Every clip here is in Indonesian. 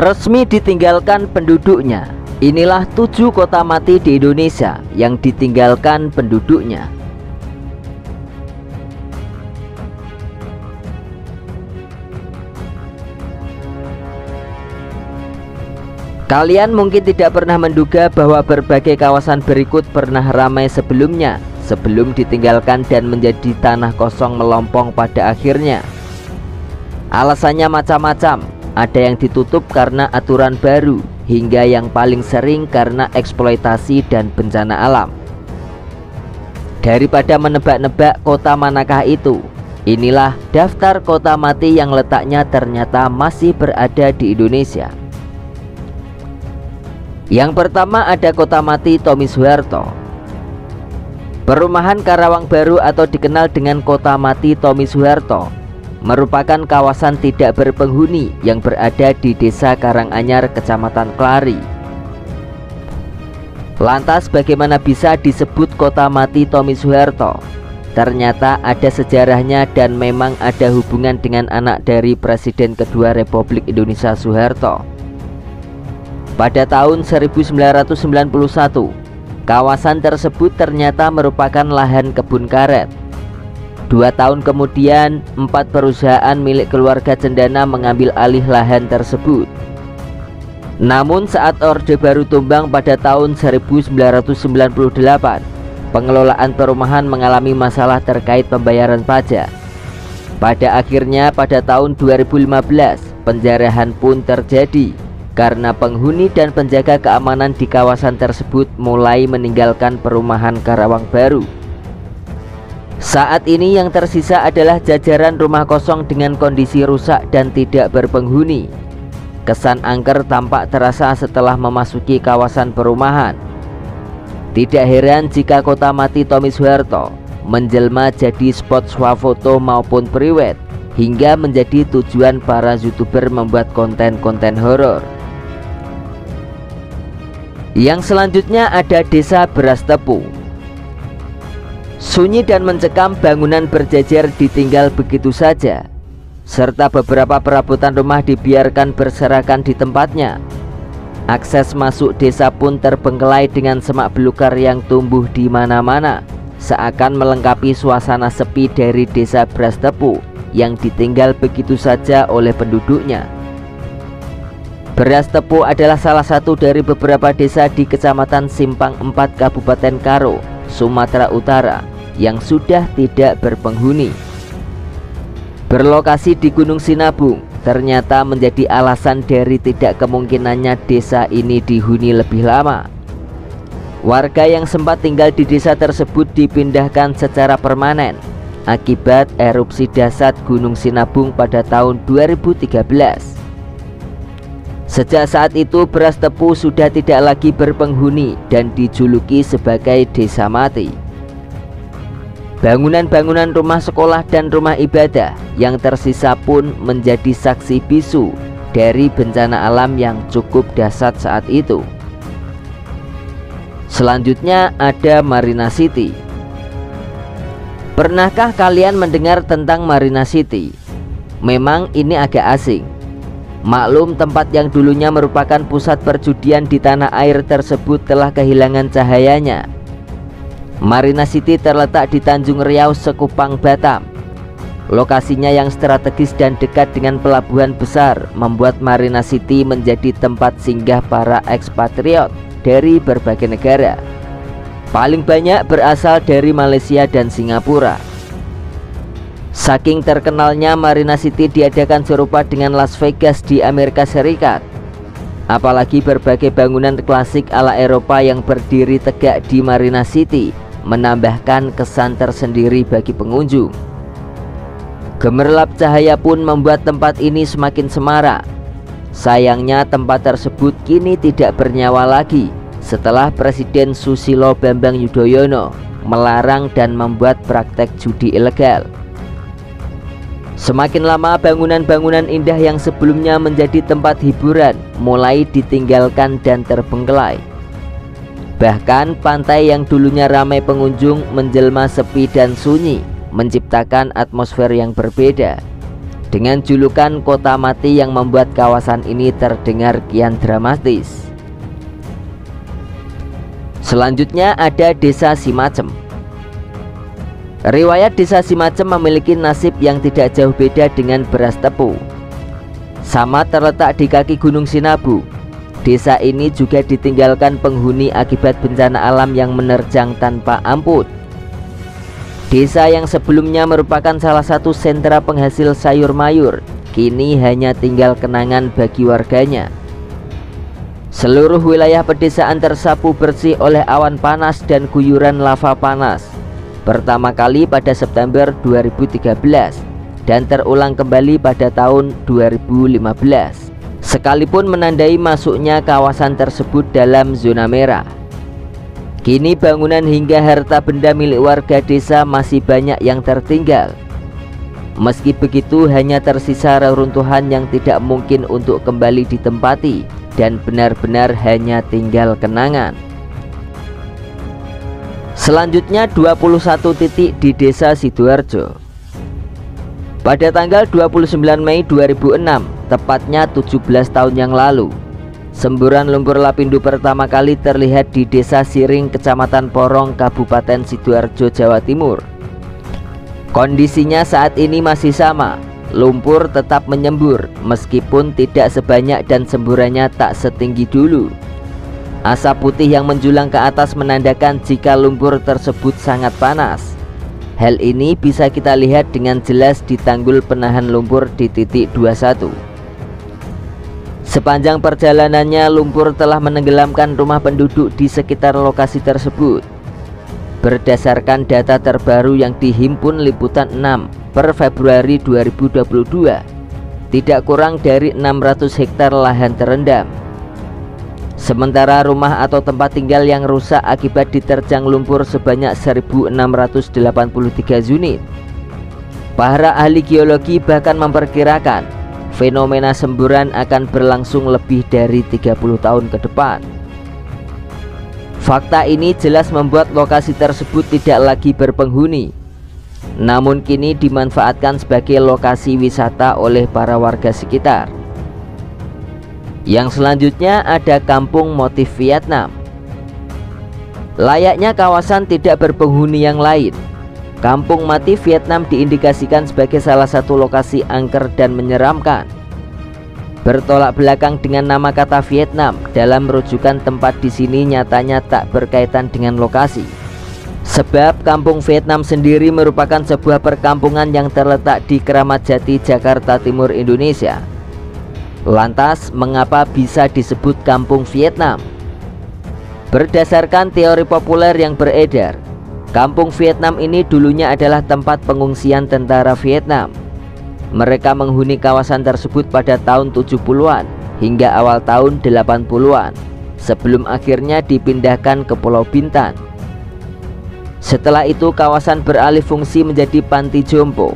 Resmi ditinggalkan penduduknya. Inilah 7 kota mati di Indonesia yang ditinggalkan penduduknya. Kalian mungkin tidak pernah menduga bahwa berbagai kawasan berikut pernah ramai sebelumnya, sebelum ditinggalkan dan menjadi tanah kosong melompong pada akhirnya. Alasannya macam-macam. Ada yang ditutup karena aturan baru, hingga yang paling sering karena eksploitasi dan bencana alam. Daripada menebak-nebak kota manakah itu, inilah daftar kota mati yang letaknya ternyata masih berada di Indonesia. Yang pertama ada kota mati Tommy Soeharto. Perumahan Karawang Baru atau dikenal dengan kota mati Tommy Soeharto merupakan kawasan tidak berpenghuni yang berada di Desa Karanganyar, Kecamatan Kelari. Lantas bagaimana bisa disebut kota mati Tommy Soeharto? Ternyata ada sejarahnya dan memang ada hubungan dengan anak dari Presiden kedua Republik Indonesia Soeharto. Pada tahun 1991, kawasan tersebut ternyata merupakan lahan kebun karet. 2 tahun kemudian, 4 perusahaan milik keluarga Cendana mengambil alih lahan tersebut. Namun saat Orde Baru tumbang pada tahun 1998, pengelolaan perumahan mengalami masalah terkait pembayaran pajak. Pada akhirnya pada tahun 2015, penjarahan pun terjadi karena penghuni dan penjaga keamanan di kawasan tersebut mulai meninggalkan perumahan Karawang Baru. Saat ini yang tersisa adalah jajaran rumah kosong dengan kondisi rusak dan tidak berpenghuni. Kesan angker tampak terasa setelah memasuki kawasan perumahan. Tidak heran jika kota mati Tommy Soeharto menjelma jadi spot swafoto maupun priwet, hingga menjadi tujuan para YouTuber membuat konten-konten horor. Yang selanjutnya ada Desa Beras Tepu. Sunyi dan mencekam, bangunan berjejer ditinggal begitu saja, serta beberapa perabotan rumah dibiarkan berserakan di tempatnya. Akses masuk desa pun terbengkelai dengan semak belukar yang tumbuh di mana-mana, seakan melengkapi suasana sepi dari Desa Beras Tepu yang ditinggal begitu saja oleh penduduknya. Beras Tepu adalah salah satu dari beberapa desa di Kecamatan Simpang 4 Kabupaten Karo, Sumatera Utara yang sudah tidak berpenghuni. Berlokasi di Gunung Sinabung ternyata menjadi alasan dari tidak kemungkinannya desa ini dihuni lebih lama. Warga yang sempat tinggal di desa tersebut dipindahkan secara permanen akibat erupsi dahsyat Gunung Sinabung pada tahun 2013. Sejak saat itu Beras Tepu sudah tidak lagi berpenghuni dan dijuluki sebagai desa mati. Bangunan-bangunan rumah sekolah dan rumah ibadah yang tersisa pun menjadi saksi bisu dari bencana alam yang cukup dahsyat saat itu. Selanjutnya ada Marina City. Pernahkah kalian mendengar tentang Marina City? Memang ini agak asing. Maklum, tempat yang dulunya merupakan pusat perjudian di tanah air tersebut telah kehilangan cahayanya. Marina City terletak di Tanjung Riau, Sekupang, Batam. Lokasinya yang strategis dan dekat dengan pelabuhan besar membuat Marina City menjadi tempat singgah para ekspatriot dari berbagai negara. Paling banyak berasal dari Malaysia dan Singapura. Saking terkenalnya, Marina City diadakan serupa dengan Las Vegas di Amerika Serikat. Apalagi berbagai bangunan klasik ala Eropa yang berdiri tegak di Marina City menambahkan kesan tersendiri bagi pengunjung. Gemerlap cahaya pun membuat tempat ini semakin semarak. Sayangnya tempat tersebut kini tidak bernyawa lagi setelah Presiden Susilo Bambang Yudhoyono melarang dan membuat praktek judi ilegal. Semakin lama bangunan-bangunan indah yang sebelumnya menjadi tempat hiburan mulai ditinggalkan dan terbengkelai. Bahkan pantai yang dulunya ramai pengunjung menjelma sepi dan sunyi, menciptakan atmosfer yang berbeda. dengan julukan Kota Mati yang membuat kawasan ini terdengar kian dramatis. Selanjutnya ada Desa Simacem. Riwayat Desa Simacem memiliki nasib yang tidak jauh beda dengan Beras Tepu. Sama terletak di kaki Gunung Sinabu, desa ini juga ditinggalkan penghuni akibat bencana alam yang menerjang tanpa ampun. Desa yang sebelumnya merupakan salah satu sentra penghasil sayur mayur, kini hanya tinggal kenangan bagi warganya. Seluruh wilayah pedesaan tersapu bersih oleh awan panas dan guyuran lava panas, pertama kali pada September 2013 dan terulang kembali pada tahun 2015, sekalipun menandai masuknya kawasan tersebut dalam zona merah. Kini bangunan hingga harta benda milik warga desa masih banyak yang tertinggal. Meski begitu, hanya tersisa reruntuhan yang tidak mungkin untuk kembali ditempati dan benar-benar hanya tinggal kenangan. Selanjutnya 21 titik di Desa Sidoarjo. Pada tanggal 29 Mei 2006, tepatnya 17 tahun yang lalu, semburan lumpur lapindo pertama kali terlihat di Desa Siring, Kecamatan Porong, Kabupaten Sidoarjo, Jawa Timur. Kondisinya saat ini masih sama, lumpur tetap menyembur meskipun tidak sebanyak dan semburannya tak setinggi dulu. Asap putih yang menjulang ke atas menandakan jika lumpur tersebut sangat panas. Hal ini bisa kita lihat dengan jelas di tanggul penahan lumpur di titik 21. Sepanjang perjalanannya, lumpur telah menenggelamkan rumah penduduk di sekitar lokasi tersebut. Berdasarkan data terbaru yang dihimpun Liputan 6 per Februari 2022, tidak kurang dari 600 hektar lahan terendam. Sementara rumah atau tempat tinggal yang rusak akibat diterjang lumpur sebanyak 1.683 unit. Para ahli geologi bahkan memperkirakan fenomena semburan akan berlangsung lebih dari 30 tahun ke depan. Fakta ini jelas membuat lokasi tersebut tidak lagi berpenghuni, namun kini dimanfaatkan sebagai lokasi wisata oleh para warga sekitar. Yang selanjutnya ada Kampung Motif Vietnam. Layaknya kawasan tidak berpenghuni yang lain, Kampung Mati Vietnam diindikasikan sebagai salah satu lokasi angker dan menyeramkan. Bertolak belakang dengan nama kata Vietnam, dalam rujukan tempat di sini nyatanya tak berkaitan dengan lokasi. Sebab Kampung Vietnam sendiri merupakan sebuah perkampungan yang terletak di Keramat Jati, Jakarta Timur, Indonesia. Lantas, mengapa bisa disebut Kampung Vietnam? Berdasarkan teori populer yang beredar, Kampung Vietnam ini dulunya adalah tempat pengungsian tentara Vietnam. Mereka menghuni kawasan tersebut pada tahun 70-an hingga awal tahun 80-an, sebelum akhirnya dipindahkan ke Pulau Bintan. Setelah itu kawasan beralih fungsi menjadi panti jompo.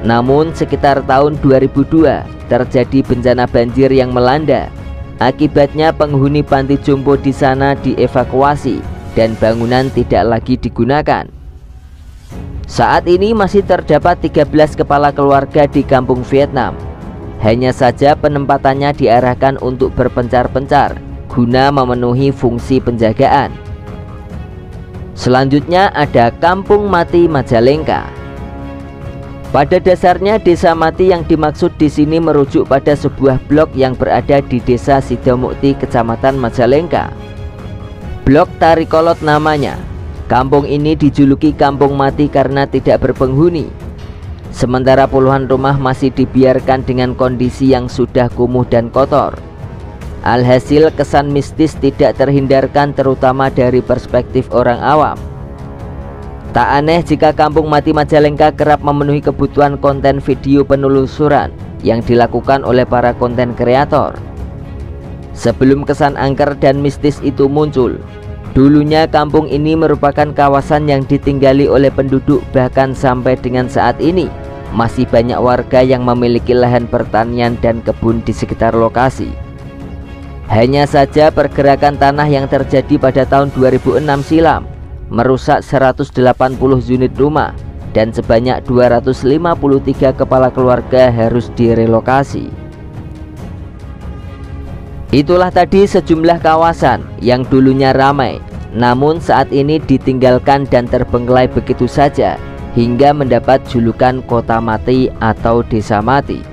Namun sekitar tahun 2002 terjadi bencana banjir yang melanda. Akibatnya penghuni panti jompo di sana dievakuasi dan bangunan tidak lagi digunakan. Saat ini masih terdapat 13 kepala keluarga di Kampung Vietnam. Hanya saja penempatannya diarahkan untuk berpencar-pencar guna memenuhi fungsi penjagaan. Selanjutnya ada Kampung Mati Majalengka. Pada dasarnya Desa Mati yang dimaksud di sini merujuk pada sebuah blok yang berada di Desa Sidomukti, Kecamatan Majalengka. Blok Tarikolot namanya. Kampung ini dijuluki Kampung Mati karena tidak berpenghuni. Sementara puluhan rumah masih dibiarkan dengan kondisi yang sudah kumuh dan kotor. Alhasil kesan mistis tidak terhindarkan, terutama dari perspektif orang awam. Tak aneh jika Kampung Mati Majalengka kerap memenuhi kebutuhan konten video penelusuran yang dilakukan oleh para konten kreator. Sebelum kesan angker dan mistis itu muncul, dulunya kampung ini merupakan kawasan yang ditinggali oleh penduduk. Bahkan sampai dengan saat ini masih banyak warga yang memiliki lahan pertanian dan kebun di sekitar lokasi. Hanya saja pergerakan tanah yang terjadi pada tahun 2006 silam merusak 180 unit rumah dan sebanyak 253 kepala keluarga harus direlokasi. Itulah tadi sejumlah kawasan yang dulunya ramai, namun saat ini ditinggalkan dan terbengkelai begitu saja hingga mendapat julukan kota mati atau desa mati.